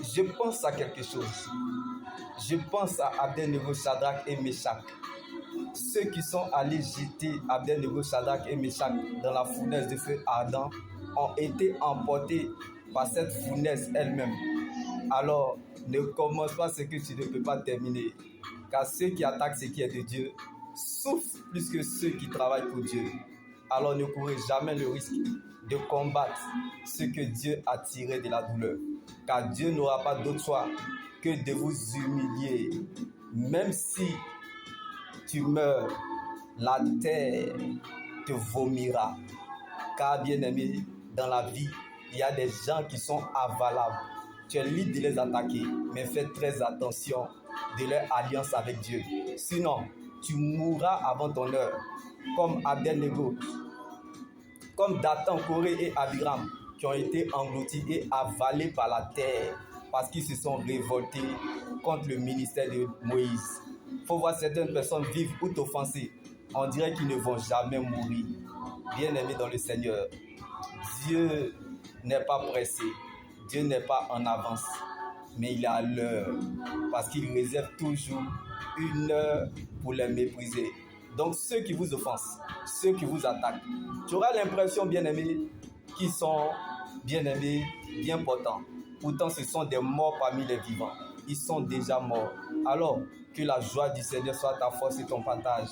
je pense à quelque chose. Je pense à Abednego, Shadrach et Meshach. Ceux qui sont allés jeter Abednego, Shadrach et Meshach dans la fournaise de feu ardent ont été emportés par cette fournaise elle-même. Alors, ne commence pas ce que tu ne peux pas terminer. Car ceux qui attaquent ce qui est de Dieu souffrent plus que ceux qui travaillent pour Dieu. Alors ne courez jamais le risque de combattre ce que Dieu a tiré de la douleur. Car Dieu n'aura pas d'autre choix que de vous humilier. Même si tu meurs, la terre te vomira. Car bien aimé, dans la vie, il y a des gens qui sont avalables. Tu es libre de les attaquer, mais fais très attention de leur alliance avec Dieu. Sinon, tu mourras avant ton heure, comme Abednego, comme Dathan, Corée et Abiram, qui ont été engloutis et avalés par la terre parce qu'ils se sont révoltés contre le ministère de Moïse. Il faut voir certaines personnes vivre ou t'offenser. On dirait qu'ils ne vont jamais mourir. Bien-aimés dans le Seigneur, Dieu n'est pas pressé. Dieu n'est pas en avance, mais il est à l'heure, parce qu'il réserve toujours une heure pour les mépriser. Donc ceux qui vous offensent, ceux qui vous attaquent, tu auras l'impression, bien-aimés, qu'ils sont bien-aimés, bien portants. Pourtant, ce sont des morts parmi les vivants. Ils sont déjà morts. Alors, que la joie du Seigneur soit ta force et ton partage.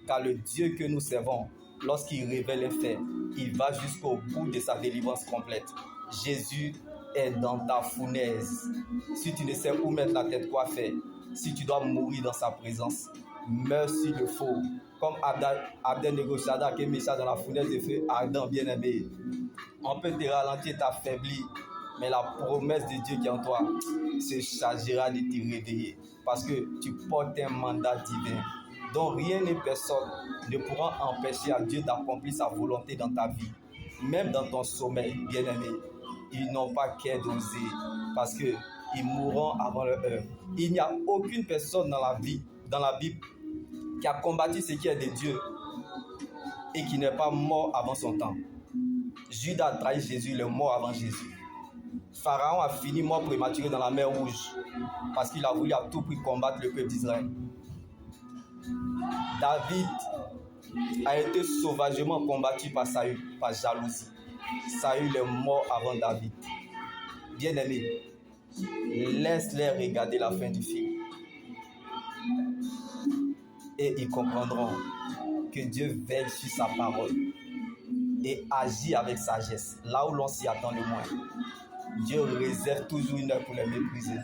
Car le Dieu que nous servons, lorsqu'il révèle les faits, il va jusqu'au bout de sa délivrance complète. Jésus est dans ta fournaise. Si tu ne sais où mettre la tête, quoi faire? Si tu dois mourir dans sa présence, meurs s'il le faut. Comme Abednego, Shadrach et Meshach dans la fournaise de feu ardent, bien-aimé. On peut te ralentir, t'affaiblir, mais la promesse de Dieu qui est en toi se chargera de te réveiller. Parce que tu portes un mandat divin dont rien ni personne ne pourra empêcher à Dieu d'accomplir sa volonté dans ta vie. Même dans ton sommeil, bien-aimé, ils n'ont pas qu'à d'oser parce qu'ils mourront avant leur heure. Il n'y a aucune personne dans la Bible, qui a combattu ce qui est de Dieu et qui n'est pas mort avant son temps. Judas a trahi Jésus, il est mort avant Jésus. Pharaon a fini mort prématuré dans la mer Rouge parce qu'il a voulu à tout prix combattre le peuple d'Israël. David a été sauvagement combattu par Saül, par jalousie. Saül est mort avant David. Bien-aimé, laisse-les regarder la fin du film. Et ils comprendront que Dieu veille sur sa parole et agit avec sagesse, là où l'on s'y attend le moins. Dieu réserve toujours une heure pour les mépriser.